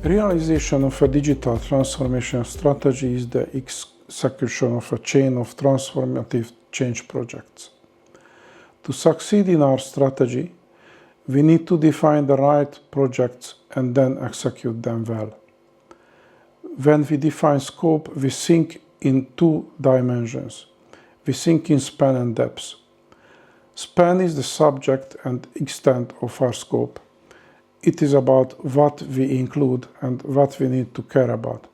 Realization of a digital transformation strategy is the execution of a chain of transformative change projects. To succeed in our strategy, we need to define the right projects and then execute them well. When we define scope, we think in two dimensions. We think in span and depth. Span is the subject and extent of our scope. It is about what we include and what we need to care about.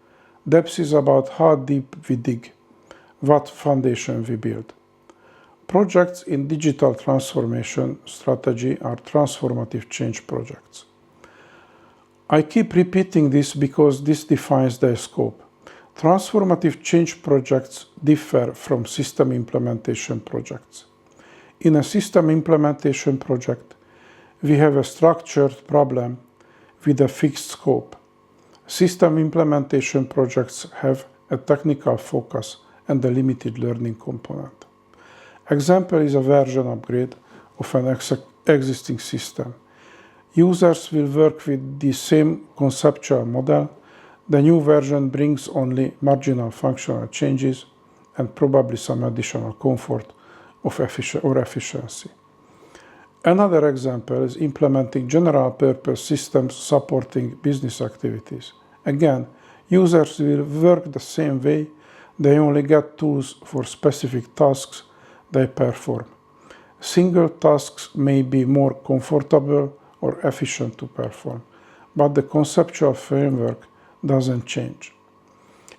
Depth is about how deep we dig, what foundation we build. Projects in digital transformation strategy are transformative change projects. I keep repeating this because this defines their scope. Transformative change projects differ from system implementation projects. In a system implementation project, we have a structured problem with a fixed scope. System implementation projects have a technical focus and a limited learning component. Example is a version upgrade of an existing system. Users will work with the same conceptual model. The new version brings only marginal functional changes and probably some additional comfort or efficiency. Another example is implementing general-purpose systems supporting business activities. Again, users will work the same way. They only get tools for specific tasks they perform. Single tasks may be more comfortable or efficient to perform, but the conceptual framework doesn't change.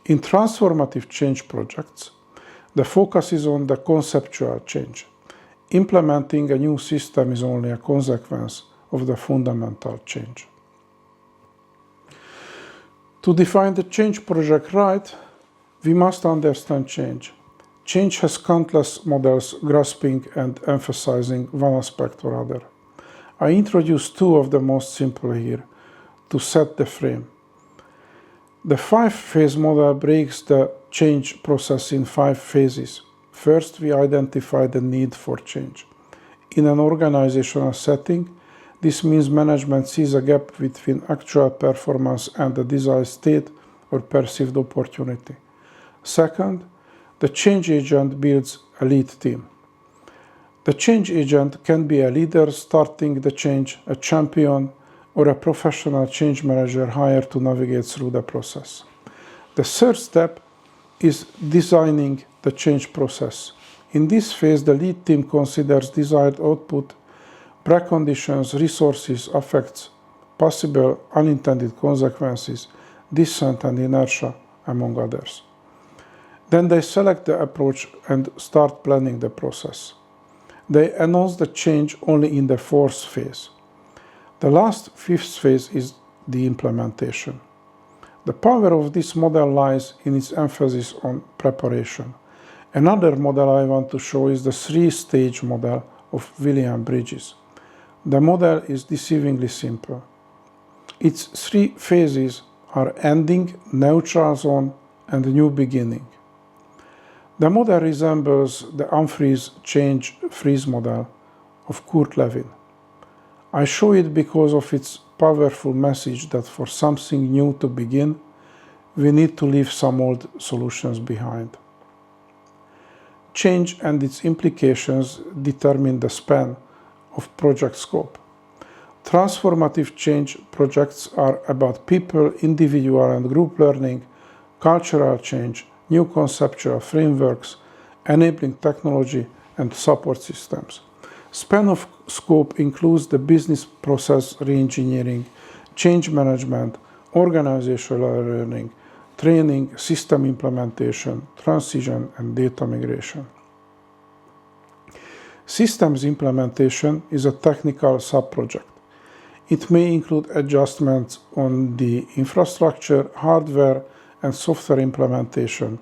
In transformative change projects, the focus is on the conceptual change. Implementing a new system is only a consequence of the fundamental change. To define the change project right, we must understand change. Change has countless models grasping and emphasizing one aspect or other. I introduce two of the most simple here to set the frame. The 5-phase model breaks the change process in 5 phases. First, we identify the need for change. In an organizational setting, this means management sees a gap between actual performance and the desired state or perceived opportunity. Second, the change agent builds a lead team. The change agent can be a leader starting the change, a champion, or a professional change manager hired to navigate through the process. The third step is designing the change process. In this phase, the lead team considers desired output, preconditions, resources, effects, possible unintended consequences, dissent and inertia, among others. Then they select the approach and start planning the process. They announce the change only in the 4th phase. The last 5th phase is the implementation. The power of this model lies in its emphasis on preparation. Another model I want to show is the 3-stage model of William Bridges. The model is deceivingly simple. Its 3 phases are ending, neutral zone, and new beginning. The model resembles the unfreeze change freeze model of Kurt Lewin. I show it because of its powerful message that for something new to begin, we need to leave some old solutions behind. Change and its implications determine the span of project scope. Transformative change projects are about people, individual and group learning, cultural change, new conceptual frameworks, enabling technology and support systems. Span of scope includes the business process reengineering, change management, organizational learning, training, system implementation, transition, and data migration. Systems implementation is a technical sub-project. It may include adjustments on the infrastructure, hardware, and software implementation,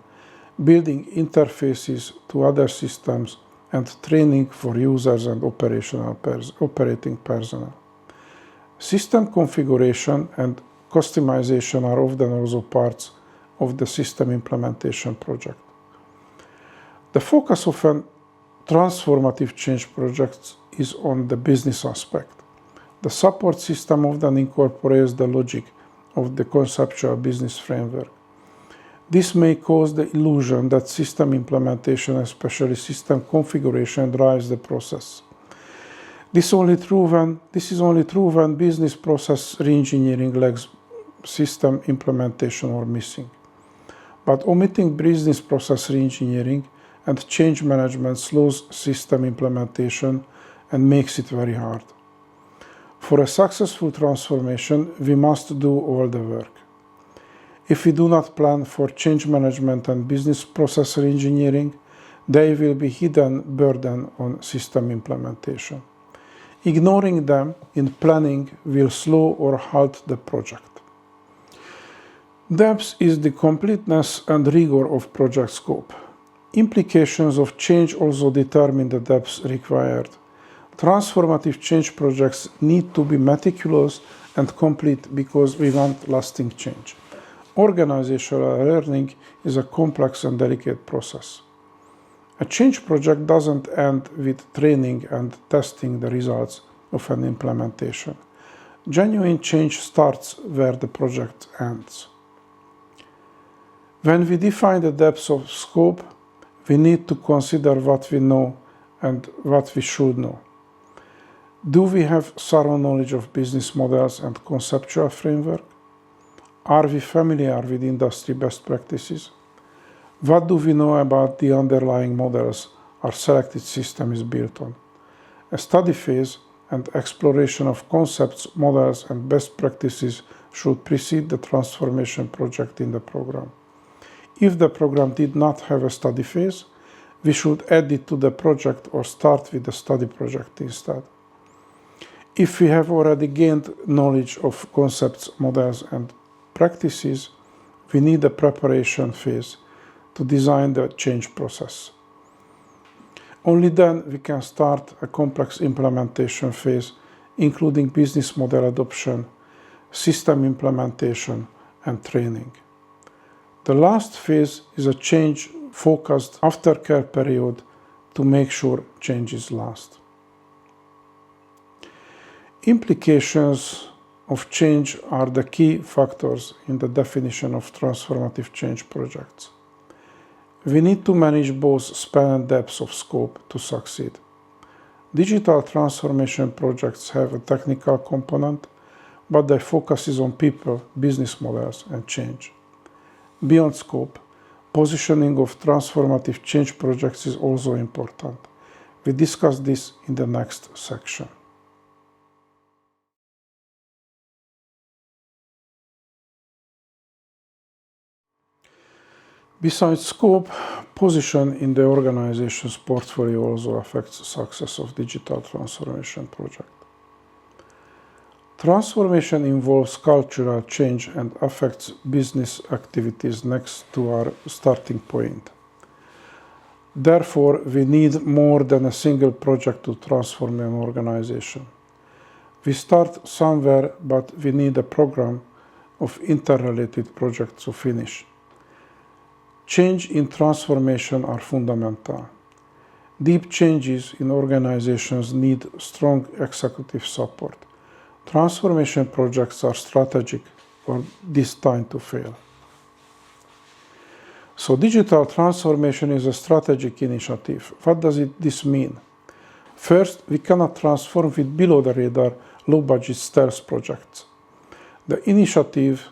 building interfaces to other systems, and training for users and operating personnel. System configuration and customization are often also parts of the system implementation project. The focus of a transformative change project is on the business aspect. The support system often incorporates the logic of the conceptual business framework. This may cause the illusion that system implementation, especially system configuration, drives the process. This is only true when business process re-engineering lacks system implementation or missing. But omitting business process re-engineering and change management slows system implementation and makes it very hard. For a successful transformation, we must do all the work. If we do not plan for change management and business process re-engineering, they will be hidden burden on system implementation. Ignoring them in planning will slow or halt the project. Depth is the completeness and rigor of project scope. Implications of change also determine the depth required. Transformative change projects need to be meticulous and complete because we want lasting change. Organizational learning is a complex and delicate process. A change project doesn't end with training and testing the results of an implementation. Genuine change starts where the project ends. When we define the depth of scope, we need to consider what we know and what we should know. Do we have thorough knowledge of business models and conceptual framework? Are we familiar with industry best practices? What do we know about the underlying models our selected system is built on? A study phase and exploration of concepts, models, and best practices should precede the transformation project in the program. If the program did not have a study phase, we should add it to the project or start with the study project instead. If we have already gained knowledge of concepts, models, and practices, we need a preparation phase to design the change process. Only then we can start a complex implementation phase, including business model adoption, system implementation, and training. The last phase is a change-focused aftercare period to make sure changes last. Implications of change are the key factors in the definition of transformative change projects. We need to manage both span and depth of scope to succeed. Digital transformation projects have a technical component, but their focus is on people, business models, and change. Beyond scope, positioning of transformative change projects is also important. We discuss this in the next section. Besides scope, position in the organization's portfolio also affects the success of digital transformation project. Transformation involves cultural change and affects business activities next to our starting point. Therefore, we need more than a single project to transform an organization. We start somewhere, but we need a program of interrelated projects to finish. Change in transformation are fundamental. Deep changes in organizations need strong executive support. Transformation projects are strategic or destined to fail. So digital transformation is a strategic initiative. What does this mean? First, we cannot transform with below-the-radar, low-budget stealth projects. The initiative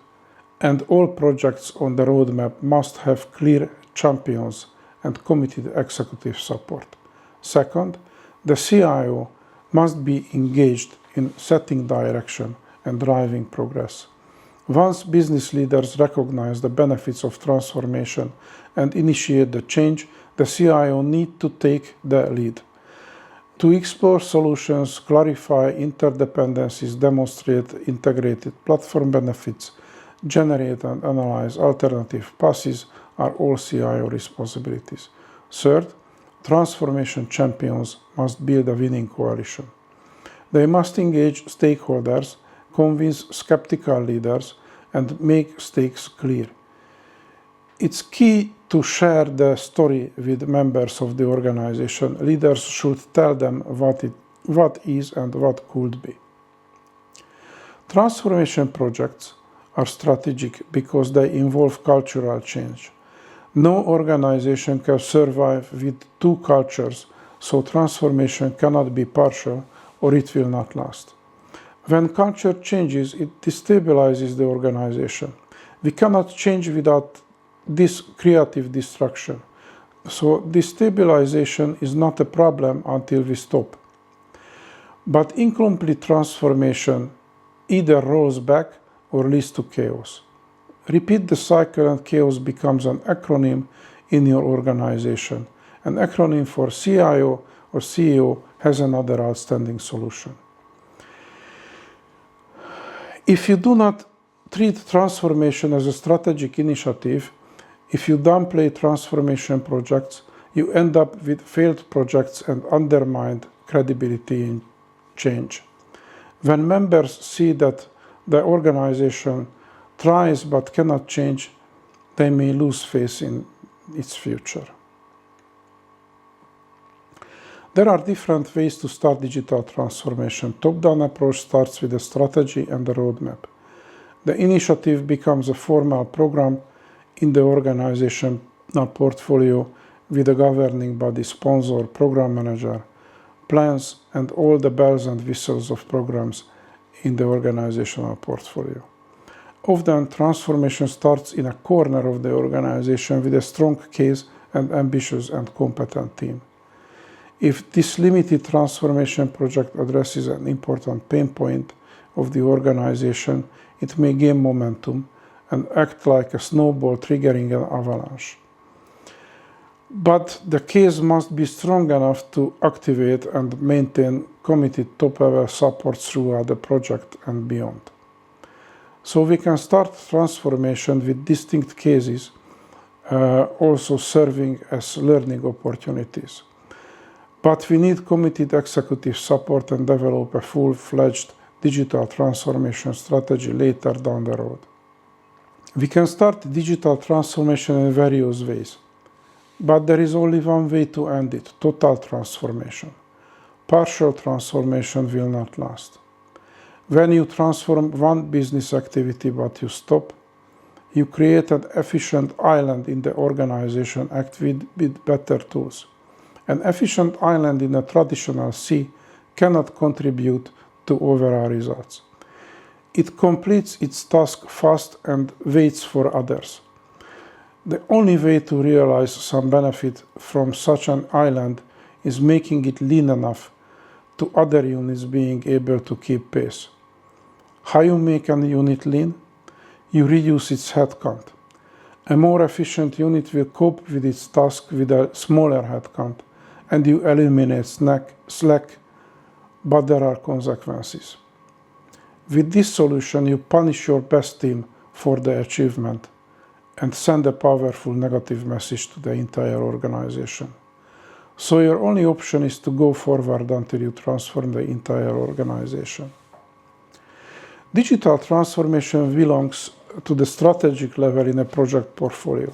and all projects on the roadmap must have clear champions and committed executive support. Second, the CIO must be engaged in setting direction and driving progress. Once business leaders recognize the benefits of transformation and initiate the change, the CIO needs to take the lead. To explore solutions, clarify interdependencies, demonstrate integrated platform benefits, generate and analyze alternative paths are all CIO responsibilities. Third, transformation champions must build a winning coalition. They must engage stakeholders, convince skeptical leaders, and make stakes clear. It's key to share the story with members of the organization. Leaders should tell them what is and what could be. Transformation projects are strategic because they involve cultural change. No organization can survive with two cultures, so transformation cannot be partial or it will not last. When culture changes, it destabilizes the organization. We cannot change without this creative destruction. So destabilization is not a problem until we stop. But incomplete transformation either rolls back or leads to chaos. Repeat the cycle and chaos becomes an acronym in your organization. An acronym for CIO or CEO has another outstanding solution. If you do not treat transformation as a strategic initiative, if you downplay transformation projects, you end up with failed projects and undermined credibility in change. When members see that the organization tries but cannot change, they may lose faith in its future. There are different ways to start digital transformation. Top-down approach starts with a strategy and a roadmap. The initiative becomes a formal program in the organizational portfolio with a governing body, sponsor, program manager, plans, and all the bells and whistles of programs in the organizational portfolio. Often, transformation starts in a corner of the organization with a strong case and ambitious and competent team. If this limited transformation project addresses an important pain point of the organization, it may gain momentum and act like a snowball triggering an avalanche. But the case must be strong enough to activate and maintain committed top-level support throughout the project and beyond. So we can start transformation with distinct cases, also serving as learning opportunities. But we need committed executive support and develop a full-fledged digital transformation strategy later down the road. We can start digital transformation in various ways, but there is only one way to end it: total transformation. Partial transformation will not last. When you transform one business activity but you stop, you create an efficient island in the organization act with better tools. An efficient island in a traditional sea cannot contribute to overall results. It completes its task fast and waits for others. The only way to realize some benefit from such an island is making it lean enough to other units being able to keep pace. How you make a unit lean? You reduce its headcount. A more efficient unit will cope with its task with a smaller headcount, and you eliminate slack, but there are consequences. With this solution, you punish your best team for the achievement and send a powerful negative message to the entire organization. So your only option is to go forward until you transform the entire organization. Digital transformation belongs to the strategic level in a project portfolio.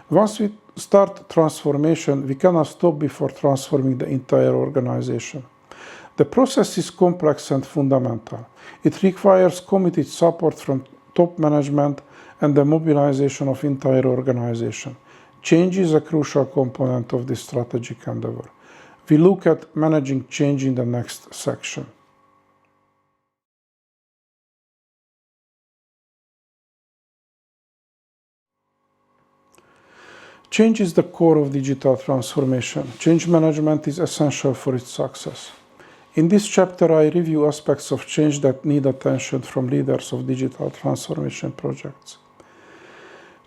Once we start transformation, we cannot stop before transforming the entire organization. The process is complex and fundamental. It requires committed support from top management and the mobilization of entire organization. Change is a crucial component of this strategic endeavor. We look at managing change in the next section. Change is the core of digital transformation. Change management is essential for its success. In this chapter, I review aspects of change that need attention from leaders of digital transformation projects.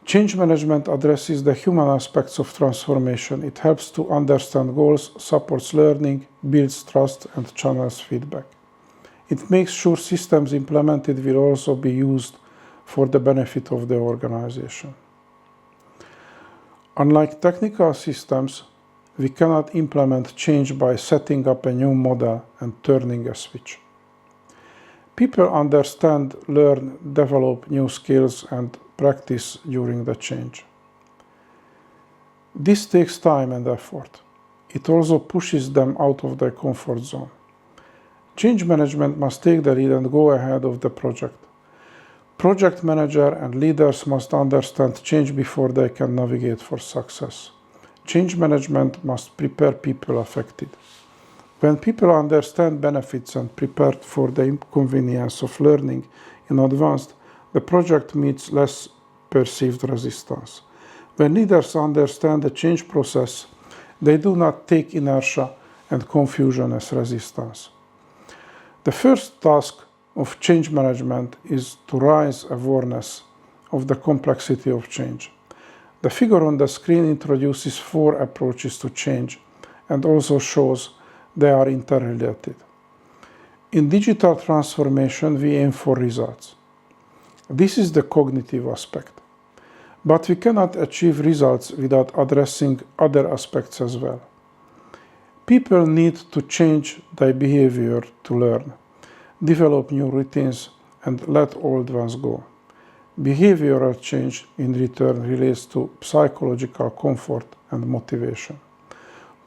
Change management addresses the human aspects of transformation. It helps to understand goals, supports learning, builds trust, and channels feedback. It makes sure systems implemented will also be used for the benefit of the organization. Unlike technical systems, we cannot implement change by setting up a new model and turning a switch. People understand, learn, develop new skills, and practice during the change. This takes time and effort. It also pushes them out of their comfort zone. Change management must take the lead and go ahead of the project. project manager and leaders must understand change before they can navigate for success. Change management must prepare people affected. When people understand benefits and prepared for the inconvenience of learning in advance, the project meets less perceived resistance. When leaders understand the change process, they do not take inertia and confusion as resistance. The first task of change management is to raise awareness of the complexity of change. The figure on the screen introduces 4 approaches to change and also shows they are interrelated. In digital transformation, we aim for results. This is the cognitive aspect. But we cannot achieve results without addressing other aspects as well. People need to change their behavior to learn, develop new routines, and let old ones go. Behavioral change in return relates to psychological comfort and motivation.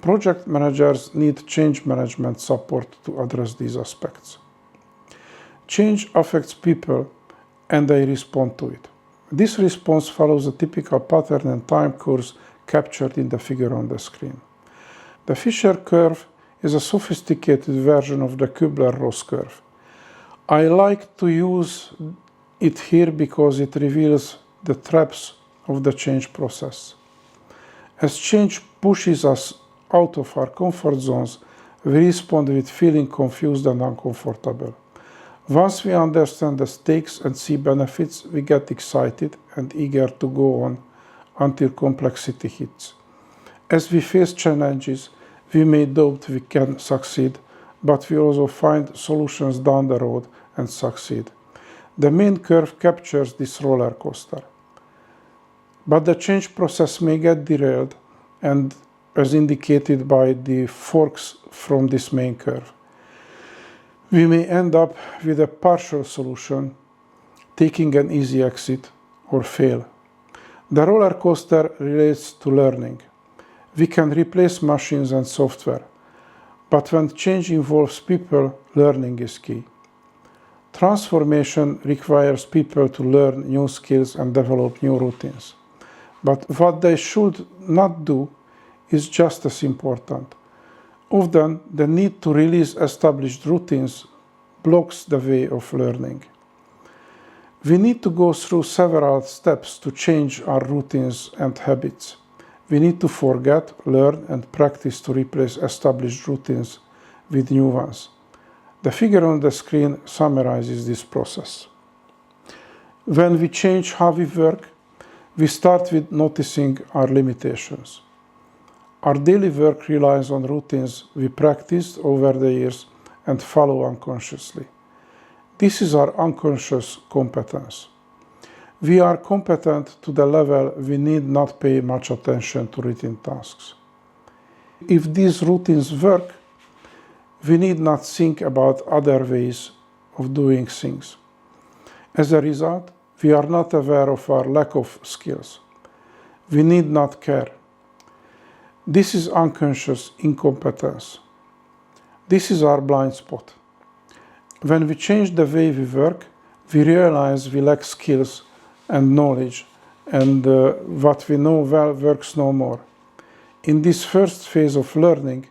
Project managers need change management support to address these aspects. Change affects people and they respond to it. This response follows a typical pattern and time course captured in the figure on the screen. The Fisher curve is a sophisticated version of the Kubler-Ross curve. I like to use it here because it reveals the traps of the change process. As change pushes us out of our comfort zones, we respond with feeling confused and uncomfortable. Once we understand the stakes and see benefits, we get excited and eager to go on until complexity hits. As we face challenges, we may doubt we can succeed, but we also find solutions down the road and succeed. The main curve captures this roller coaster. But the change process may get derailed, and as indicated by the forks from this main curve. We may end up with a partial solution, taking an easy exit, or fail. The roller coaster relates to learning. We can replace machines and software, but when change involves people, learning is key. Transformation requires people to learn new skills and develop new routines. But what they should not do is just as important. Often, the need to release established routines blocks the way of learning. We need to go through several steps to change our routines and habits. We need to forget, learn, and practice to replace established routines with new ones. The figure on the screen summarizes this process. When we change how we work, we start with noticing our limitations. Our daily work relies on routines we practiced over the years and follow unconsciously. This is our unconscious competence. We are competent to the level we need not pay much attention to routine tasks. If these routines work, we need not think about other ways of doing things. As a result, we are not aware of our lack of skills. We need not care. This is unconscious incompetence. This is our blind spot. When we change the way we work, we realize we lack skills and knowledge, and what we know well works no more. In this first phase of learning,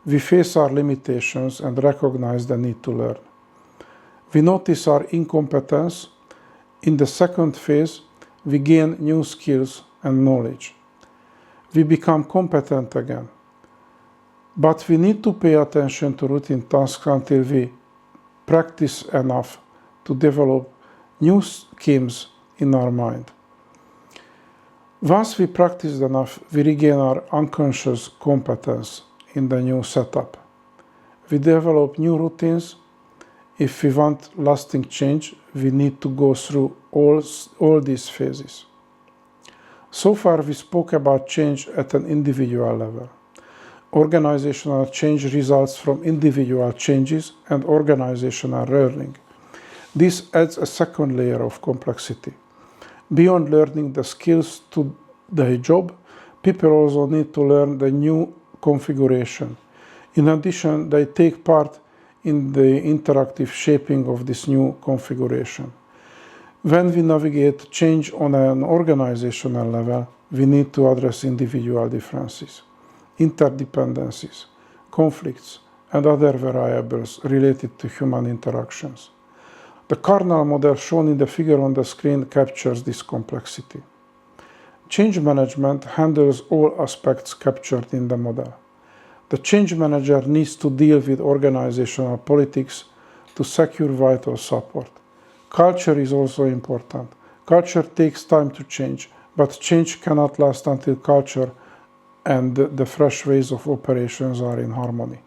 we face our limitations and recognize the need to learn. We notice our incompetence. In the second phase, we gain new skills and knowledge. We become competent again. But we need to pay attention to routine tasks until we practice enough to develop new schemes in our mind. Once we practice enough, we regain our unconscious competence in the new setup. We develop new routines. If we want lasting change, we need to go through all these phases. So far, we spoke about change at an individual level. Organizational change results from individual changes and organizational learning. This adds a second layer of complexity. Beyond learning the skills to their job, people also need to learn the new configuration. In addition, they take part in the interactive shaping of this new configuration. When we navigate change on an organizational level, we need to address individual differences, interdependencies, conflicts, and other variables related to human interactions. The Karnal model shown in the figure on the screen captures this complexity. Change management handles all aspects captured in the model. The change manager needs to deal with organizational politics to secure vital support. Culture is also important. Culture takes time to change, but change cannot last until culture and the fresh ways of operations are in harmony.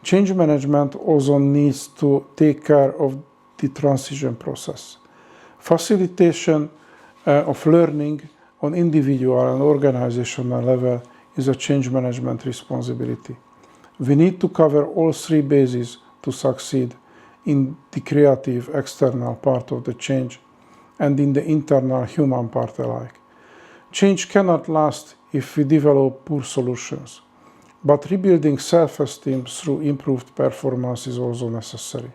Change management also needs to take care of the transition process. Facilitation of learning on individual and organizational level is a change management responsibility. We need to cover all three bases to succeed in the creative external part of the change and in the internal human part alike. Change cannot last if we develop poor solutions, but rebuilding self-esteem through improved performance is also necessary.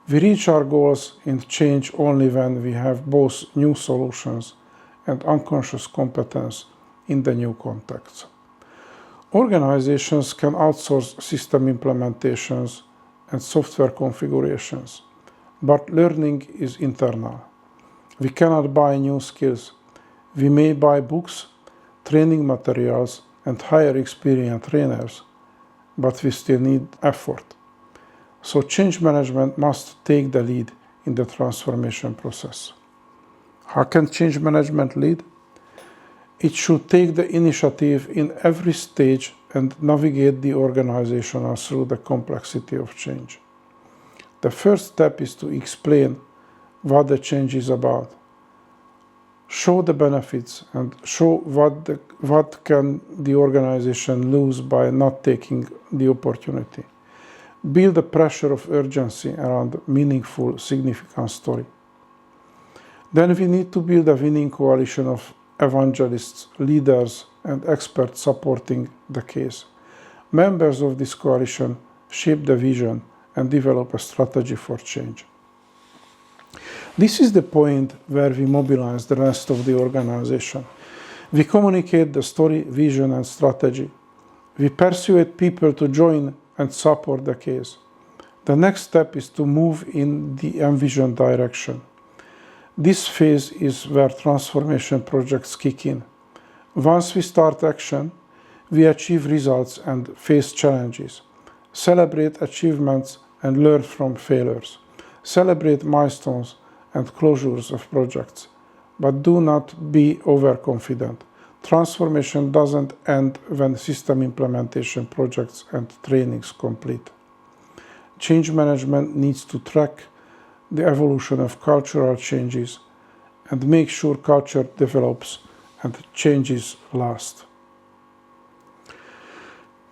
We reach our goals in change only when we have both new solutions and unconscious competence in the new context. Organizations can outsource system implementations and software configurations, but learning is internal. We cannot buy new skills. We may buy books, training materials, and hire experienced trainers, but we still need effort. So change management must take the lead in the transformation process. How can change management lead? It should take the initiative in every stage and navigate the organization through the complexity of change. The first step is to explain what the change is about. Show the benefits and show what can the organization lose by not taking the opportunity. Build the pressure of urgency around meaningful, significant story. Then we need to build a winning coalition of evangelists, leaders, and experts supporting the case. Members of this coalition shape the vision and develop a strategy for change. This is the point where we mobilize the rest of the organization. We communicate the story, vision, and strategy. We persuade people to join and support the case. The next step is to move in the envisioned direction. This phase is where transformation projects kick in. Once we start action, we achieve results and face challenges. Celebrate achievements and learn from failures. Celebrate milestones and closures of projects. But do not be overconfident. Transformation doesn't end when system implementation projects and trainings complete. Change management needs to track the evolution of cultural changes and make sure culture develops and changes last.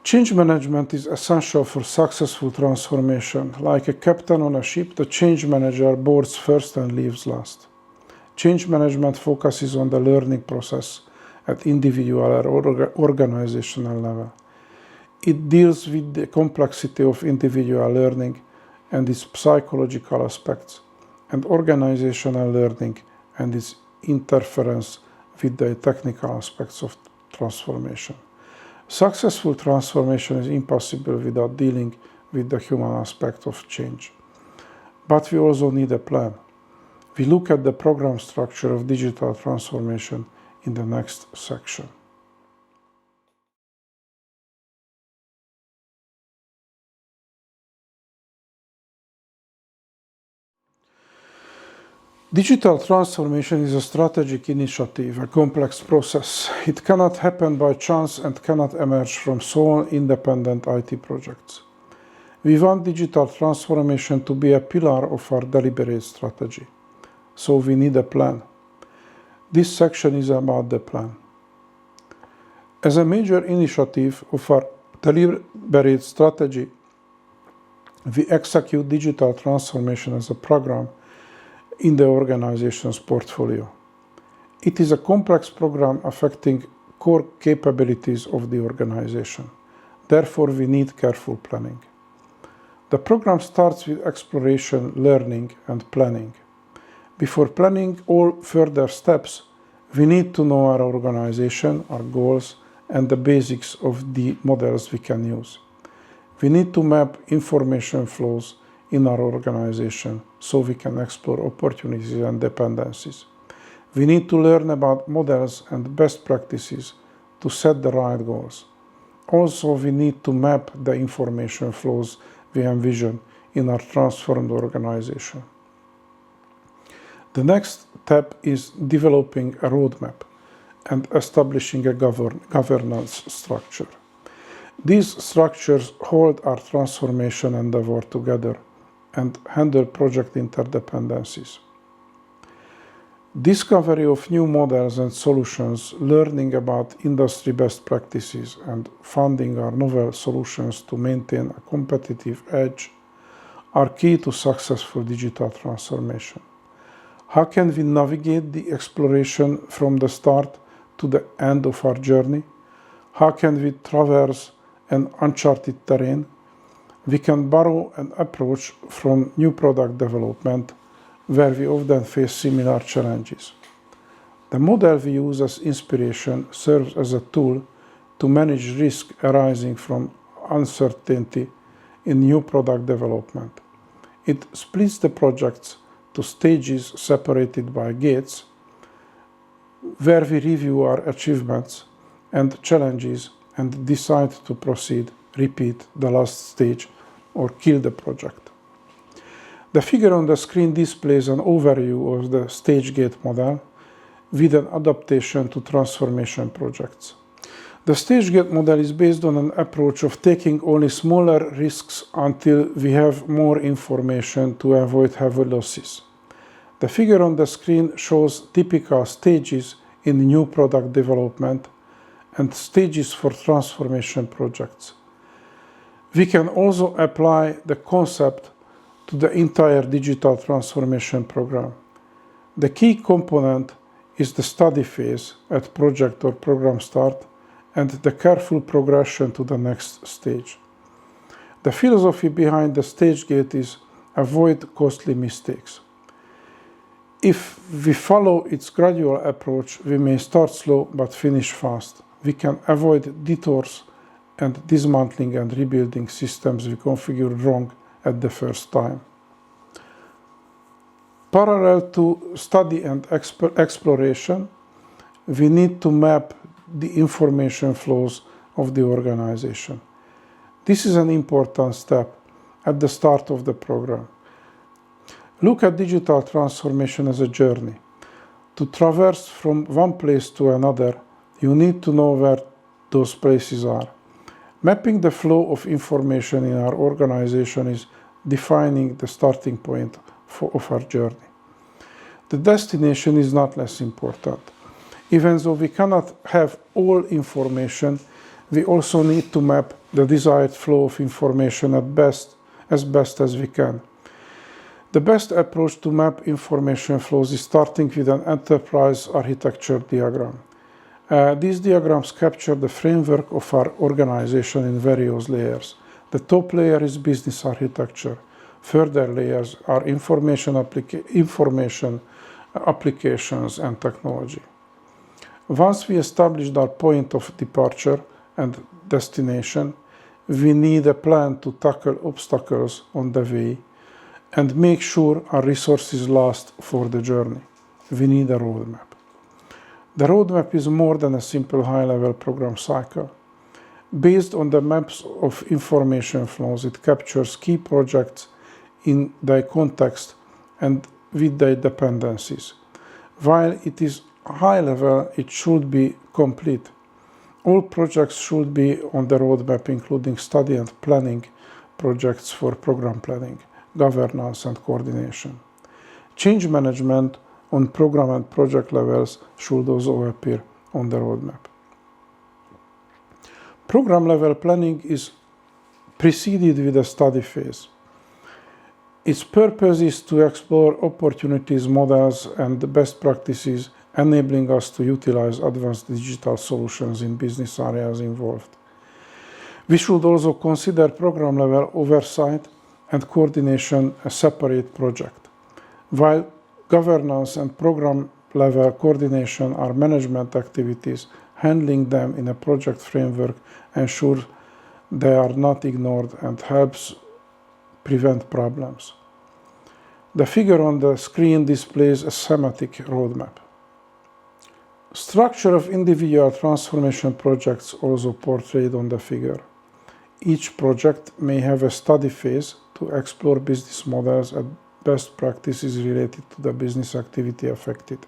Change management is essential for successful transformation. Like a captain on a ship, the change manager boards first and leaves last. Change management focuses on the learning process at individual or organizational level. It deals with the complexity of individual learning and its psychological aspects, and organizational learning and its interference with the technical aspects of transformation. Successful transformation is impossible without dealing with the human aspect of change. But we also need a plan. We look at the program structure of digital transformation in the next section. Digital transformation is a strategic initiative, a complex process. It cannot happen by chance and cannot emerge from sole independent IT projects. We want digital transformation to be a pillar of our deliberate strategy. So we need a plan. This section is about the plan. As a major initiative of our deliberate strategy, we execute digital transformation as a program in the organization's portfolio. It is a complex program affecting core capabilities of the organization. Therefore, we need careful planning. The program starts with exploration, learning, and planning. Before planning all further steps, we need to know our organization, our goals, and the basics of the models we can use. We need to map information flows in our organization so we can explore opportunities and dependencies. We need to learn about models and best practices to set the right goals. Also, we need to map the information flows we envision in our transformed organization. The next step is developing a roadmap and establishing a governance structure. These structures hold our transformation endeavor together and handle project interdependencies. Discovery of new models and solutions, learning about industry best practices, and funding our novel solutions to maintain a competitive edge are key to successful digital transformation. How can we navigate the exploration from the start to the end of our journey? How can we traverse an uncharted terrain? We can borrow an approach from new product development, where we often face similar challenges. The model we use as inspiration serves as a tool to manage risk arising from uncertainty in new product development. It splits the projects to stages separated by gates, where we review our achievements and challenges and decide to proceed, repeat the last stage, or kill the project. The figure on the screen displays an overview of the stage gate model with an adaptation to transformation projects. The stage gate model is based on an approach of taking only smaller risks until we have more information to avoid heavy losses. The figure on the screen shows typical stages in new product development and stages for transformation projects. We can also apply the concept to the entire digital transformation program. The key component is the study phase at project or program start and the careful progression to the next stage. The philosophy behind the stage gate is avoid costly mistakes. If we follow its gradual approach, we may start slow but finish fast. We can avoid detours and dismantling and rebuilding systems we configured wrong at the first time. Parallel to study and exploration, we need to map the information flows of the organization. This is an important step at the start of the program. Look at digital transformation as a journey. To traverse from one place to another, you need to know where those places are. Mapping the flow of information in our organization is defining the starting point of our journey. The destination is not less important. Even though we cannot have all information, we also need to map the desired flow of information as best as we can. The best approach to map information flows is starting with an enterprise architecture diagram. These diagrams capture the framework of our organization in various layers. The top layer is business architecture. Further layers are information applications and technology. Once we established our point of departure and destination, we need a plan to tackle obstacles on the way and make sure our resources last for the journey. We need a roadmap. The roadmap is more than a simple high-level program cycle. Based on the maps of information flows, it captures key projects in their context and with their dependencies. While it is high level, it should be complete. All projects should be on the roadmap, including study and planning projects for program planning, governance and coordination. Change management on program and project levels should also appear on the roadmap. Program level planning is preceded with a study phase. Its purpose is to explore opportunities, models, and best practices, enabling us to utilize advanced digital solutions in business areas involved. We should also consider program level oversight and coordination a separate project. While Governance and program-level coordination are management activities. Handling them in a project framework ensures they are not ignored and helps prevent problems. The figure on the screen displays a thematic roadmap. Structure of individual transformation projects also portrayed on the figure. Each project may have a study phase to explore business models and best practices related to the business activity affected.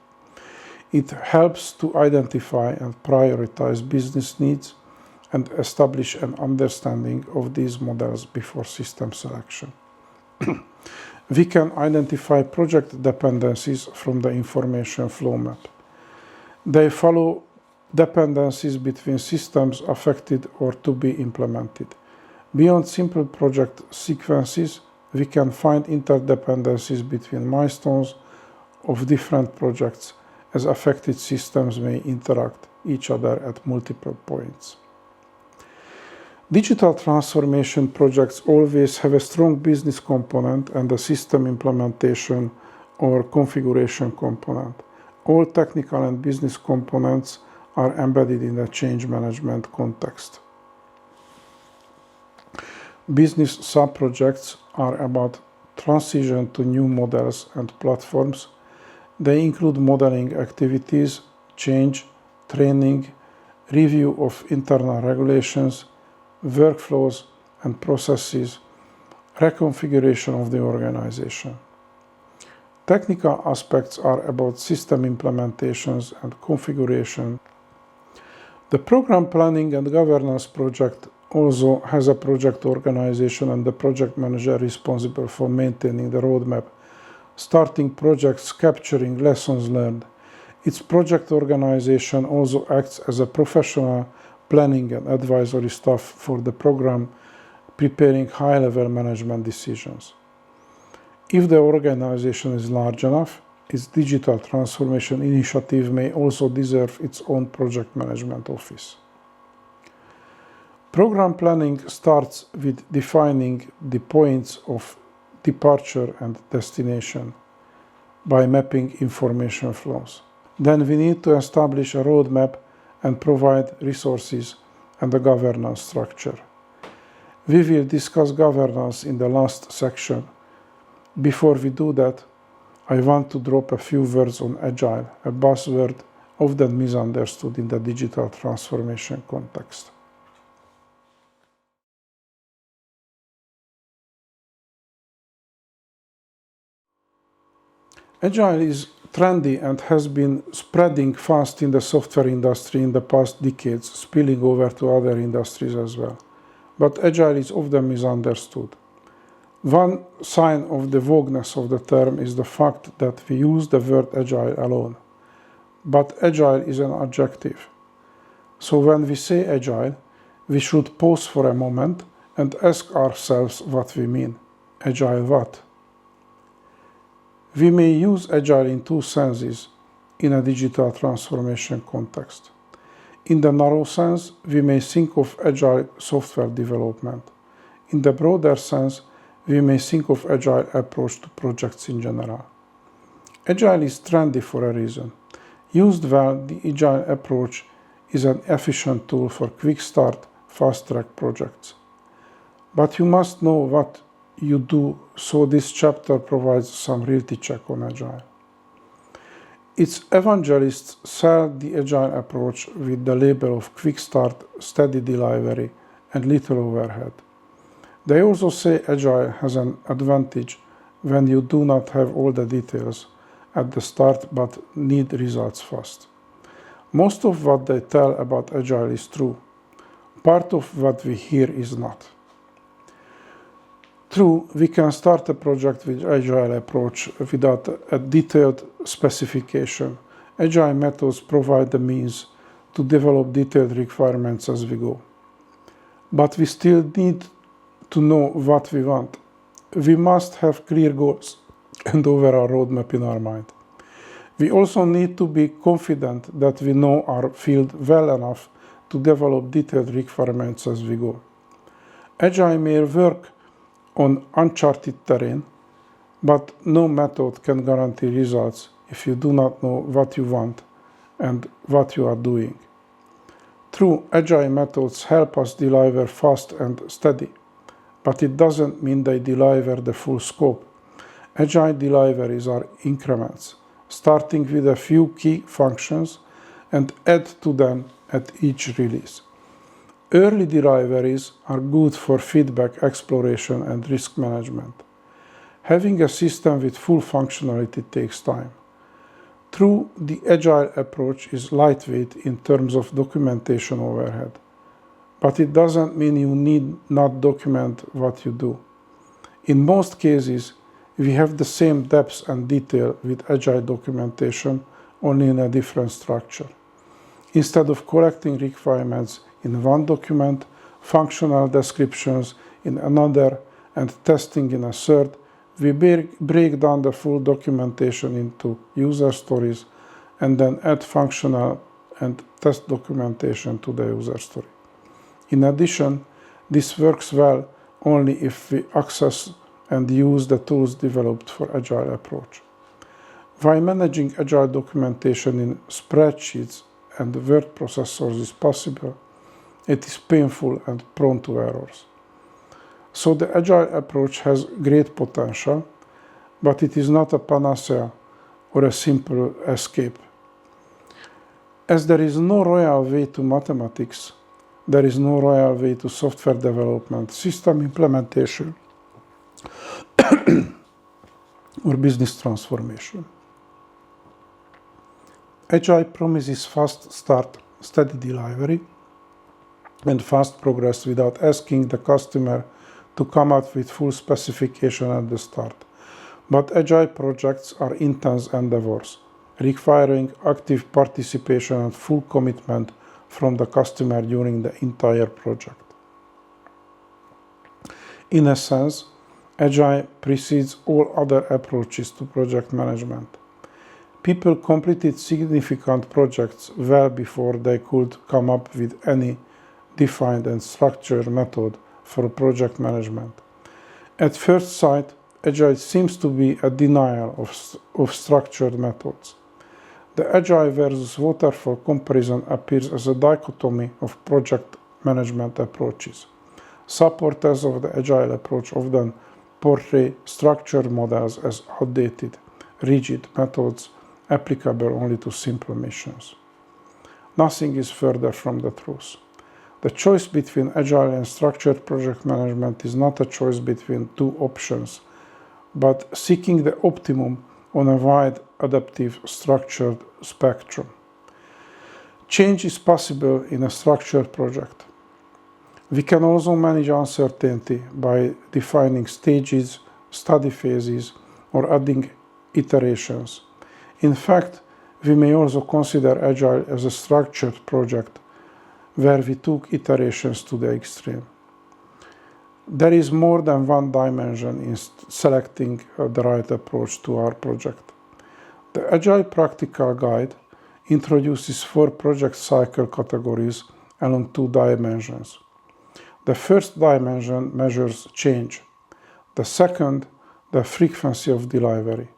It helps to identify and prioritize business needs and establish an understanding of these models before system selection. We can identify project dependencies from the information flow map. They follow dependencies between systems affected or to be implemented. Beyond simple project sequences, we can find interdependencies between milestones of different projects, as affected systems may interact each other at multiple points. Digital transformation projects always have a strong business component and a system implementation or configuration component. All technical and business components are embedded in a change management context. Business sub-projects are about transition to new models and platforms. They include modeling activities, change, training, review of internal regulations, workflows and processes, reconfiguration of the organization. Technical aspects are about system implementations and configuration. The program planning and governance project also has a project organization and the project manager responsible for maintaining the roadmap, starting projects, capturing lessons learned. Its project organization also acts as a professional planning and advisory staff for the program, preparing high-level management decisions. If the organization is large enough, its digital transformation initiative may also deserve its own project management office. Program planning starts with defining the points of departure and destination by mapping information flows. Then we need to establish a roadmap and provide resources and a governance structure. We will discuss governance in the last section. Before we do that, I want to drop a few words on Agile, a buzzword often misunderstood in the digital transformation context. Agile is trendy and has been spreading fast in the software industry in the past decades, spilling over to other industries as well. But Agile is often misunderstood. One sign of the vagueness of the term is the fact that we use the word Agile alone. But Agile is an adjective. So when we say Agile, we should pause for a moment and ask ourselves what we mean. Agile what? We may use Agile in two senses in a digital transformation context. In the narrow sense, we may think of Agile software development. In the broader sense, we may think of Agile approach to projects in general. Agile is trendy for a reason. Used well, the Agile approach is an efficient tool for quick start, fast-track projects. But you must know what you do, so this chapter provides some reality check on Agile. Its evangelists sell the Agile approach with the label of quick start, steady delivery, and little overhead. They also say Agile has an advantage when you do not have all the details at the start but need results fast. Most of what they tell about Agile is true. Part of what we hear is not. True, we can start a project with Agile approach without a detailed specification. Agile methods provide the means to develop detailed requirements as we go. But we still need to know what we want. We must have clear goals and overall roadmap in our mind. We also need to be confident that we know our field well enough to develop detailed requirements as we go. Agile may work on uncharted terrain, But no method can guarantee results if you do not know what you want and what you are doing. True, agile methods help us deliver fast and steady, but it doesn't mean they deliver the full scope. Agile deliveries are increments, starting with a few key functions and add to them at each release. Early deliveries are good for feedback, exploration, and risk management. Having a system with full functionality takes time. True, the agile approach is lightweight in terms of documentation overhead, but it doesn't mean you need not document what you do. In most cases, we have the same depth and detail with agile documentation, only in a different structure. Instead of collecting requirements in one document, functional descriptions in another, and testing in a third, we break down the full documentation into user stories and then add functional and test documentation to the user story. In addition, this works well only if we access and use the tools developed for Agile approach. While managing Agile documentation in spreadsheets and word processors is possible, it is painful and prone to errors. So the Agile approach has great potential, but it is not a panacea or a simple escape. As there is no royal way to mathematics, there is no royal way to software development, system implementation, or business transformation. Agile promises fast start, steady delivery, and fast progress without asking the customer to come up with full specification at the start. But Agile projects are intense endeavors, requiring active participation and full commitment from the customer during the entire project. In a sense, Agile precedes all other approaches to project management. People completed significant projects well before they could come up with any defined and structured method for project management. At first sight, Agile seems to be a denial of structured methods. The Agile versus Waterfall comparison appears as a dichotomy of project management approaches. Supporters of the Agile approach often portray structured models as outdated, rigid methods applicable only to simple missions. Nothing is further from the truth. The choice between Agile and structured project management is not a choice between two options, but seeking the optimum on a wide, adaptive, structured spectrum. Change is possible in a structured project. We can also manage uncertainty by defining stages, study phases, or adding iterations. In fact, we may also consider Agile as a structured project where we took iterations to the extreme. There is more than one dimension in selecting the right approach to our project. The Agile Practical Guide introduces 4 project cycle categories along 2 dimensions. The first dimension measures change. The second, the frequency of delivery.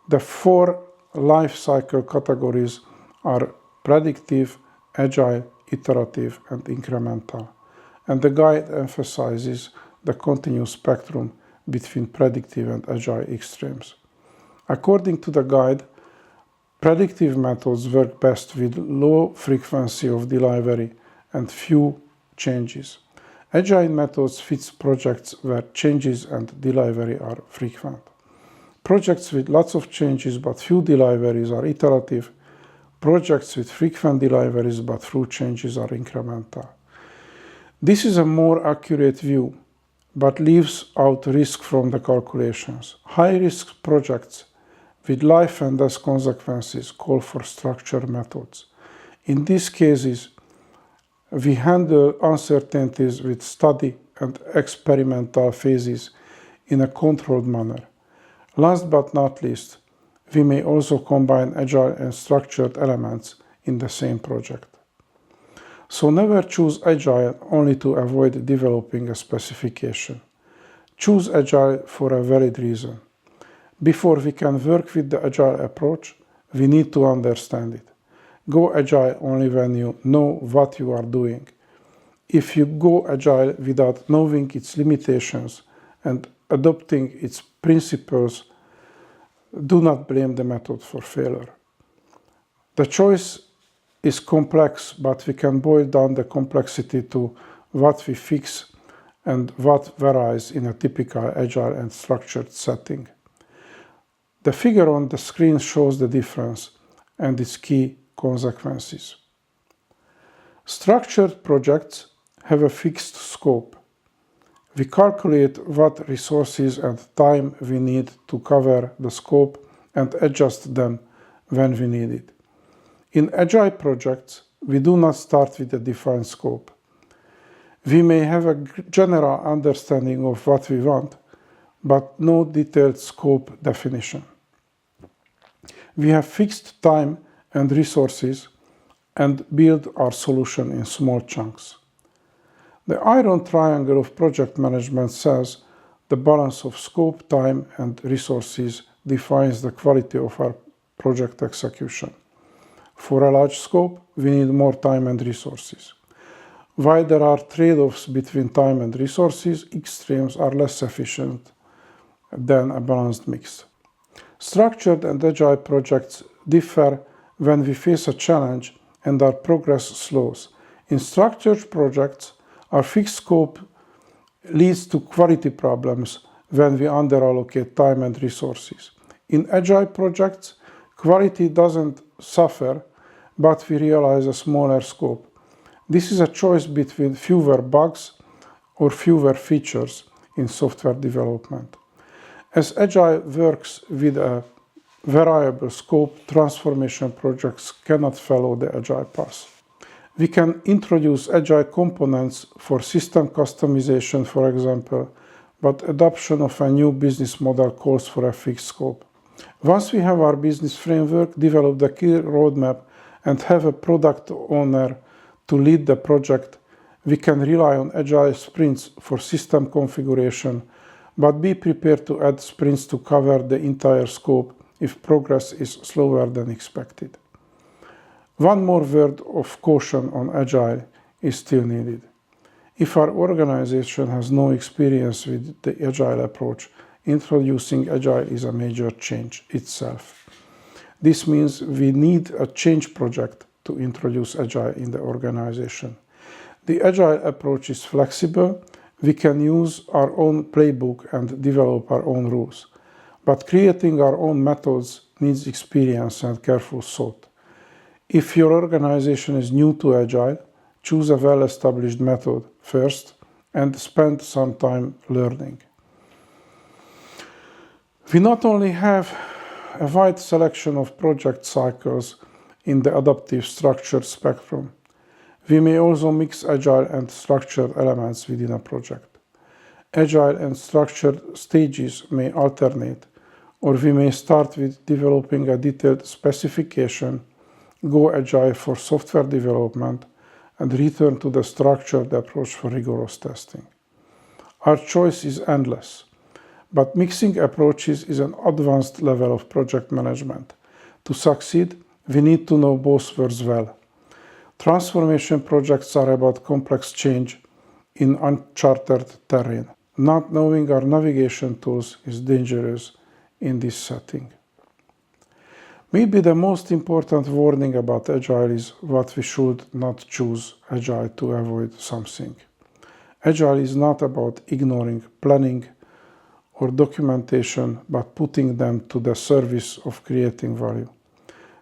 The 4 life cycle categories are predictive, agile, iterative, and incremental. And the guide emphasizes the continuous spectrum between predictive and agile extremes. According to the guide, predictive methods work best with low frequency of delivery and few changes. Agile methods fit projects where changes and delivery are frequent. Projects with lots of changes but few deliveries are iterative. Projects with frequent deliveries but few changes are incremental. This is a more accurate view, but leaves out risk from the calculations. High-risk projects with life and death consequences call for structured methods. In these cases, we handle uncertainties with study and experimental phases in a controlled manner. Last but not least, we may also combine agile and structured elements in the same project. So never choose agile only to avoid developing a specification. Choose agile for a valid reason. Before we can work with the Agile approach, we need to understand it. Go Agile only when you know what you are doing. If you go Agile without knowing its limitations and adopting its principles, do not blame the method for failure. The choice is complex, but we can boil down the complexity to what we fix and what varies in a typical Agile and structured setting. The figure on the screen shows the difference and its key consequences. Structured projects have a fixed scope. We calculate what resources and time we need to cover the scope and adjust them when we need it. In Agile projects, we do not start with a defined scope. We may have a general understanding of what we want, but no detailed scope definition. We have fixed time and resources and build our solution in small chunks. The iron triangle of project management says the balance of scope, time, and resources defines the quality of our project execution. For a large scope, we need more time and resources. While there are trade-offs between time and resources, extremes are less efficient than a balanced mix. Structured and Agile projects differ when we face a challenge and our progress slows. In structured projects, our fixed scope leads to quality problems when we underallocate time and resources. In Agile projects, quality doesn't suffer, but we realize a smaller scope. This is a choice between fewer bugs or fewer features in software development. As Agile works with a variable scope, transformation projects cannot follow the Agile path. We can introduce Agile components for system customization, for example, but adoption of a new business model calls for a fixed scope. Once we have our business framework, develop the clear roadmap, and have a product owner to lead the project, we can rely on Agile sprints for system configuration, but be prepared to add sprints to cover the entire scope if progress is slower than expected. One more word of caution on Agile is still needed. If our organization has no experience with the Agile approach, introducing Agile is a major change itself. This means we need a change project to introduce Agile in the organization. The Agile approach is flexible. We can use our own playbook and develop our own rules. But creating our own methods needs experience and careful thought. If your organization is new to Agile, choose a well-established method first and spend some time learning. We not only have a wide selection of project cycles in the adaptive structured spectrum, we may also mix Agile and structured elements within a project. Agile and structured stages may alternate, or we may start with developing a detailed specification, go Agile for software development, and return to the structured approach for rigorous testing. Our choice is endless, but mixing approaches is an advanced level of project management. To succeed, we need to know both worlds well. Transformation projects are about complex change in uncharted terrain. Not knowing our navigation tools is dangerous in this setting. Maybe the most important warning about Agile is what we should not choose Agile to avoid something. Agile is not about ignoring planning or documentation, but putting them to the service of creating value.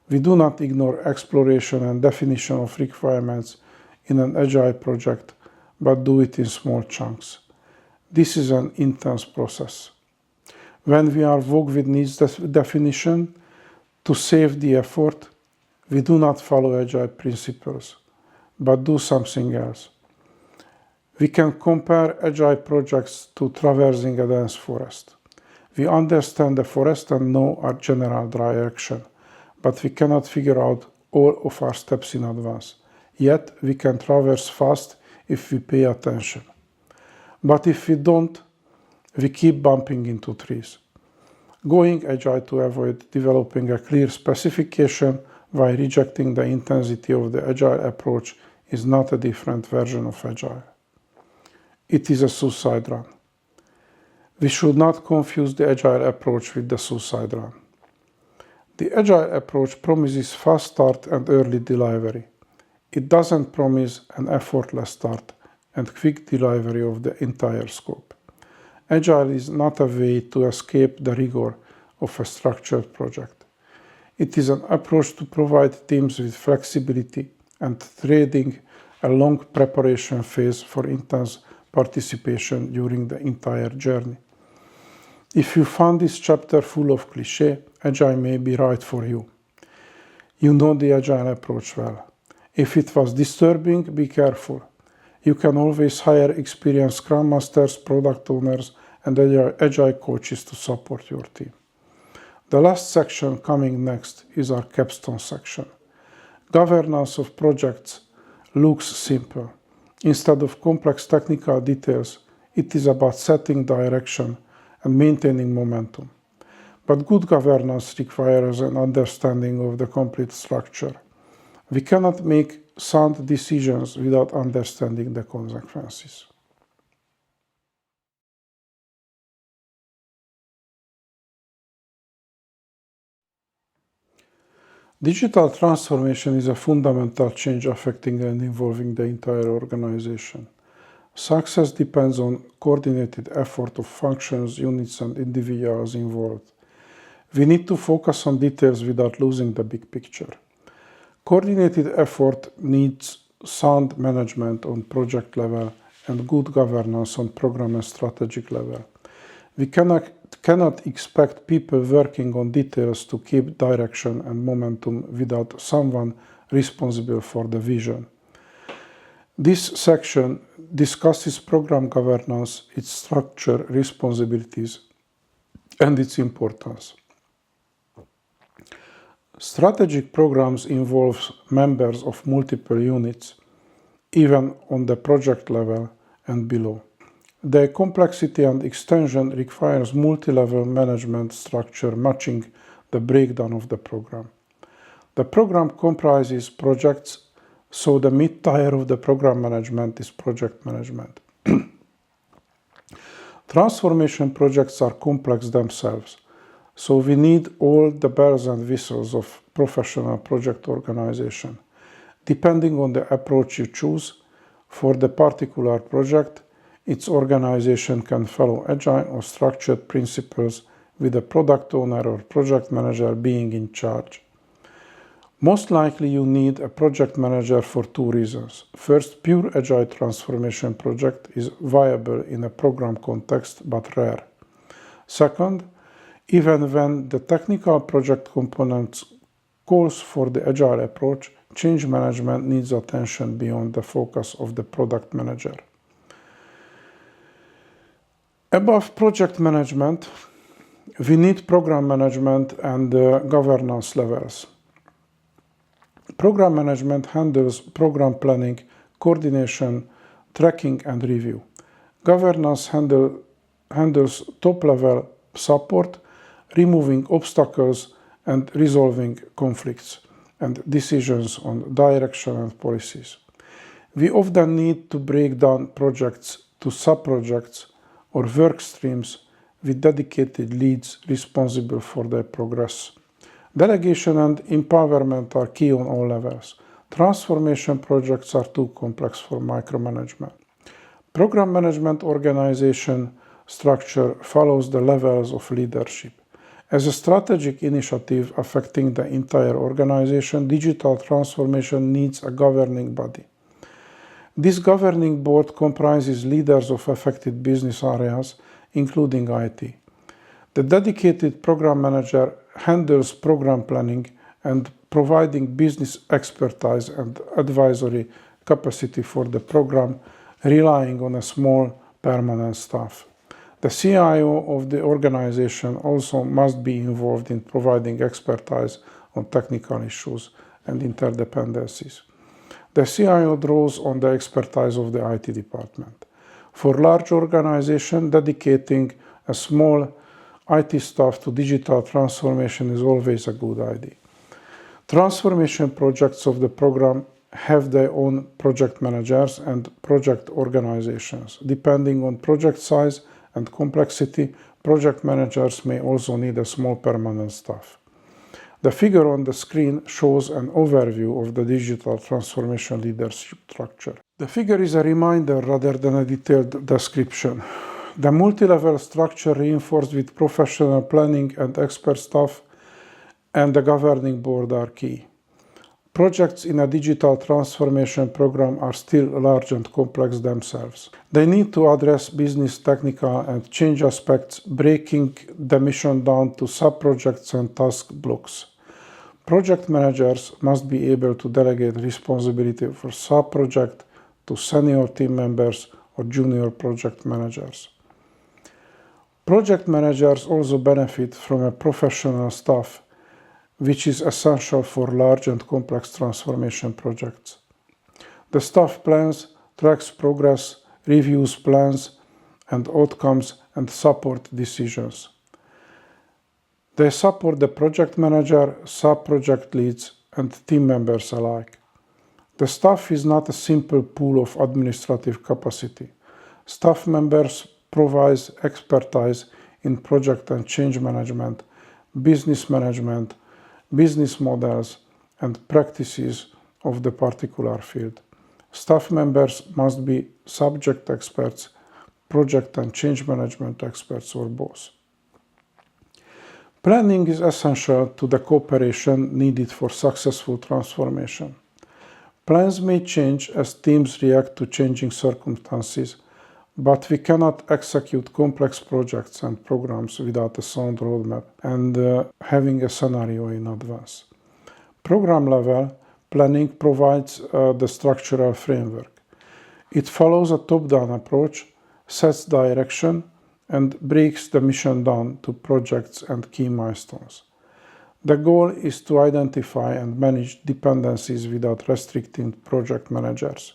We do not ignore exploration and definition of requirements in an Agile project, but do it in small chunks. This is an intense process. When we are vague with needs definition, to save the effort, we do not follow Agile principles, but do something else. We can compare Agile projects to traversing a dense forest. We understand the forest and know our general direction, but we cannot figure out all of our steps in advance. Yet, we can traverse fast if we pay attention. But if we don't, we keep bumping into trees. Going agile to avoid developing a clear specification while rejecting the intensity of the agile approach is not a different version of agile. It is a suicide run. We should not confuse the agile approach with the suicide run. The agile approach promises fast start and early delivery. It doesn't promise an effortless start and quick delivery of the entire scope. Agile is not a way to escape the rigor of a structured project. It is an approach to provide teams with flexibility and trading a long preparation phase for intense participation during the entire journey. If you found this chapter full of cliché, Agile may be right for you. You know the Agile approach well. If it was disturbing, be careful. You can always hire experienced Scrum Masters, Product Owners, and Agile coaches to support your team. The last section coming next is our capstone section. Governance of projects looks simple. Instead of complex technical details, it is about setting direction and maintaining momentum. But good governance requires an understanding of the complete structure. We cannot make sound decisions without understanding the consequences. Digital transformation is a fundamental change affecting and involving the entire organization. Success depends on coordinated effort of functions, units, and individuals involved. We need to focus on details without losing the big picture. Coordinated effort needs sound management on project level and good governance on program and strategic level. We cannot expect people working on details to keep direction and momentum without someone responsible for the vision. This section discusses program governance, its structure, responsibilities, and its importance. Strategic programs involve members of multiple units, even on the project level and below. Their complexity and extension requires multi-level management structure matching the breakdown of the program. The program comprises projects, so the mid-tier of the program management is project management. Transformation projects are complex themselves, so we need all the bells and whistles of professional project organization. Depending on the approach you choose for the particular project, its organization can follow agile or structured principles with a product owner or project manager being in charge. Most likely you need a project manager for two reasons. First, pure agile transformation project is viable in a program context but rare. Second, even when the technical project components calls for the agile approach, change management needs attention beyond the focus of the product manager. Above project management, we need program management and governance levels. Program management handles program planning, coordination, tracking, and review. Governance handles top-level support, removing obstacles and resolving conflicts and decisions on direction and policies. We often need to break down projects to sub-projects or work streams with dedicated leads responsible for their progress. Delegation and empowerment are key on all levels. Transformation projects are too complex for micromanagement. Program management organization structure follows the levels of leadership. As a strategic initiative affecting the entire organization, digital transformation needs a governing body. This governing board comprises leaders of affected business areas, including IT. The dedicated program manager handles program planning and providing business expertise and advisory capacity for the program, relying on a small permanent staff. The CIO of the organization also must be involved in providing expertise on technical issues and interdependencies. The CIO draws on the expertise of the IT department. For large organizations, dedicating a small IT staff to digital transformation is always a good idea. Transformation projects of the program have their own project managers and project organizations. Depending on project size and complexity, project managers may also need a small permanent staff. The figure on the screen shows an overview of the digital transformation leadership structure. The figure is a reminder rather than a detailed description. The multi-level structure reinforced with professional planning and expert staff and the governing board are key. Projects in a digital transformation program are still large and complex themselves. They need to address business, technical, and change aspects, breaking the mission down to sub-projects and task blocks. Project managers must be able to delegate responsibility for sub-project to senior team members or junior project managers. Project managers also benefit from a professional staff, which is essential for large and complex transformation projects. The staff plans, tracks progress, reviews plans and outcomes, and support decisions. They support the project manager, sub-project leads, and team members alike. The staff is not a simple pool of administrative capacity. Staff members provide expertise in project and change management, business management, business models, and practices of the particular field. Staff members must be subject experts, project and change management experts, or both. Planning is essential to the cooperation needed for successful transformation. Plans may change as teams react to changing circumstances, but we cannot execute complex projects and programs without a sound roadmap and having a scenario in advance. Program level planning provides the structural framework. It follows a top-down approach, sets direction, and breaks the mission down to projects and key milestones. The goal is to identify and manage dependencies without restricting project managers.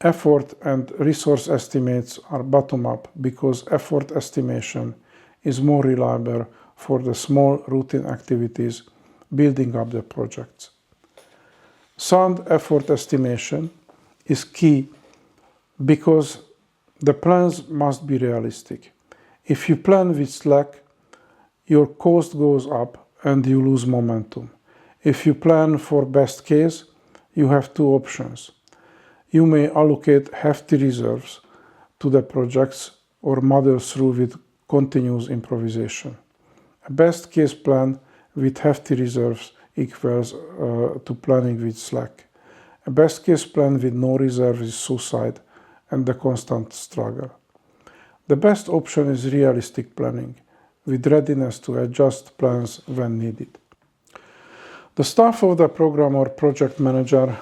Effort and resource estimates are bottom-up because effort estimation is more reliable for the small routine activities building up the projects. Sound effort estimation is key because the plans must be realistic. If you plan with slack, your cost goes up and you lose momentum. If you plan for best case, you have two options. You may allocate hefty reserves to the projects or muddle through with continuous improvisation. A best case plan with hefty reserves equals to planning with slack. A best case plan with no reserve is suicide and the constant struggle. The best option is realistic planning, with readiness to adjust plans when needed. The staff of the program or project manager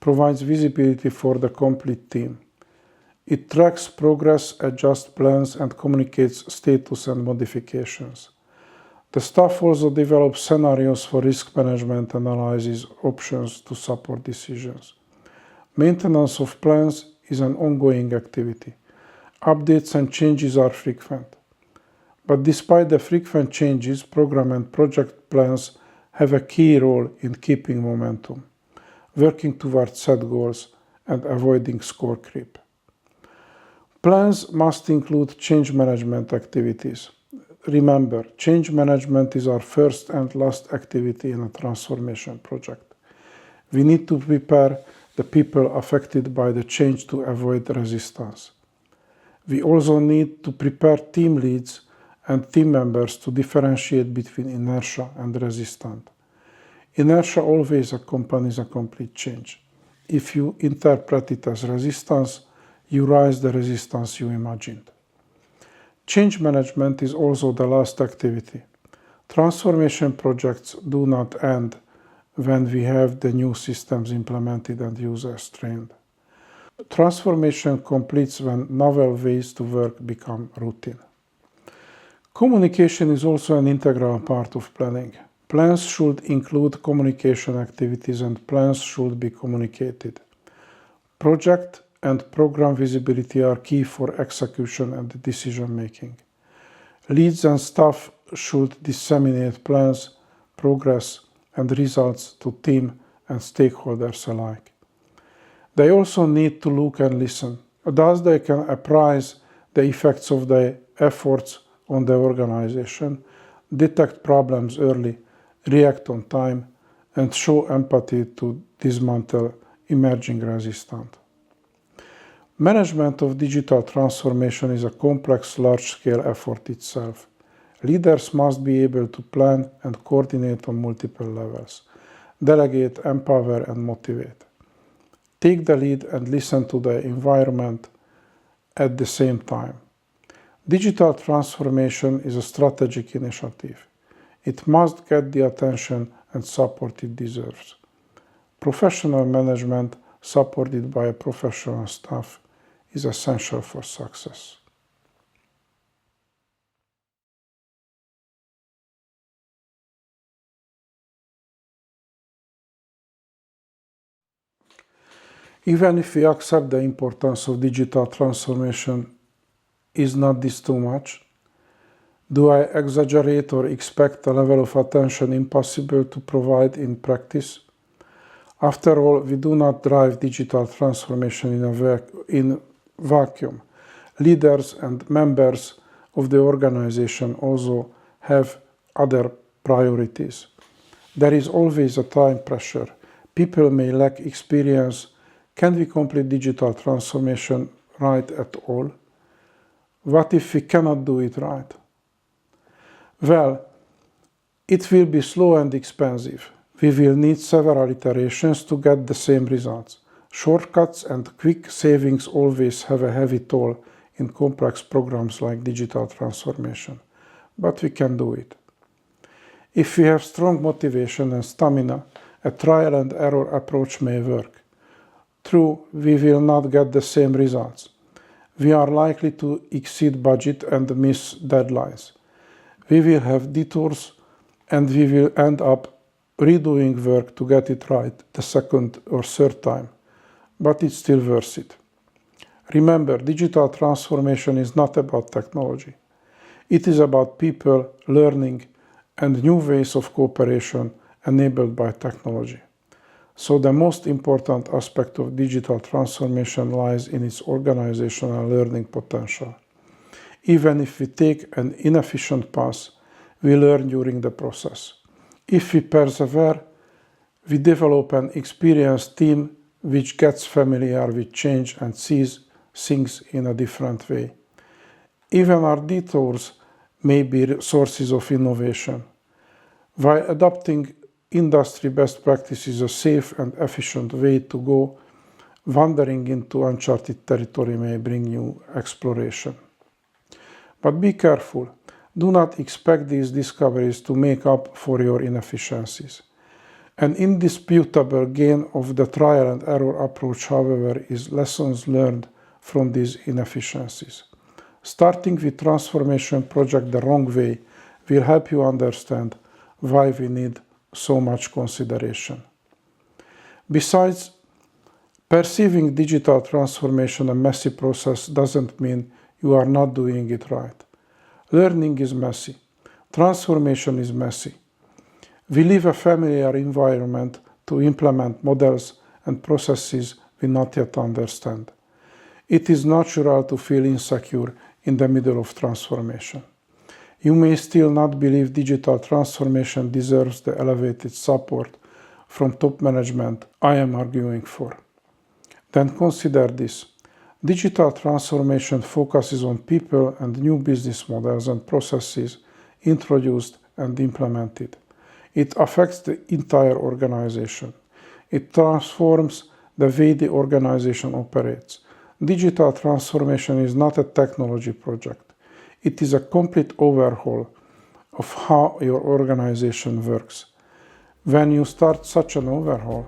provides visibility for the complete team. It tracks progress, adjusts plans, and communicates status and modifications. The staff also develops scenarios for risk management and analyzes options to support decisions. Maintenance of plans is an ongoing activity. Updates and changes are frequent. But despite the frequent changes, program and project plans have a key role in keeping momentum, working towards set goals, and avoiding score creep. Plans must include change management activities. Remember, change management is our first and last activity in a transformation project. We need to prepare the people affected by the change to avoid resistance. We also need to prepare team leads and team members to differentiate between inertia and resistance. Inertia always accompanies a complete change. If you interpret it as resistance, you raise the resistance you imagined. Change management is also the last activity. Transformation projects do not end when we have the new systems implemented and users trained. Transformation completes when novel ways to work become routine. Communication is also an integral part of planning. Plans should include communication activities and plans should be communicated. Project and program visibility are key for execution and decision making. Leads and staff should disseminate plans, progress, and results to team and stakeholders alike. They also need to look and listen. Thus, they can apprise the effects of their efforts on the organization, detect problems early, react on time, and show empathy to dismantle emerging resistance. Management of digital transformation is a complex, large-scale effort itself. Leaders must be able to plan and coordinate on multiple levels, delegate, empower, and motivate. Take the lead and listen to the environment at the same time. Digital transformation is a strategic initiative. It must get the attention and support it deserves. Professional management, supported by a professional staff, is essential for success. Even if we accept the importance of digital transformation, is not this too much? Do I exaggerate or expect a level of attention impossible to provide in practice? After all, we do not drive digital transformation in vacuum. Leaders and members of the organization also have other priorities. There is always a time pressure. People may lack experience. Can we complete digital transformation right at all? What if we cannot do it right? Well, it will be slow and expensive. We will need several iterations to get the same results. Shortcuts and quick savings always have a heavy toll in complex programs like digital transformation. But we can do it. If we have strong motivation and stamina, a trial and error approach may work. True, we will not get the same results. We are likely to exceed budget and miss deadlines. We will have detours and we will end up redoing work to get it right the second or third time. But it's still worth it. Remember, digital transformation is not about technology. It is about people, learning, and new ways of cooperation enabled by technology. So the most important aspect of digital transformation lies in its organizational learning potential. Even if we take an inefficient path, we learn during the process. If we persevere, we develop an experienced team which gets familiar with change and sees things in a different way. Even our detours may be sources of innovation. While adopting industry best practice is a safe and efficient way to go, wandering into uncharted territory may bring new exploration. But be careful. Do not expect these discoveries to make up for your inefficiencies. An indisputable gain of the trial and error approach, however, is lessons learned from these inefficiencies. Starting with transformation project the wrong way will help you understand why we need so much consideration. Besides, perceiving digital transformation a messy process doesn't mean you are not doing it right. Learning is messy. Transformation is messy. We leave a familiar environment to implement models and processes we not yet understand. It is natural to feel insecure in the middle of transformation. You may still not believe digital transformation deserves the elevated support from top management I am arguing for. Then consider this. Digital transformation focuses on people and new business models and processes introduced and implemented. It affects the entire organization. It transforms the way the organization operates. Digital transformation is not a technology project. It is a complete overhaul of how your organization works. When you start such an overhaul,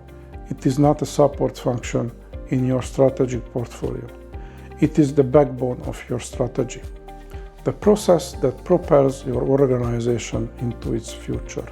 it is not a support function in your strategic portfolio. It is the backbone of your strategy, the process that propels your organization into its future.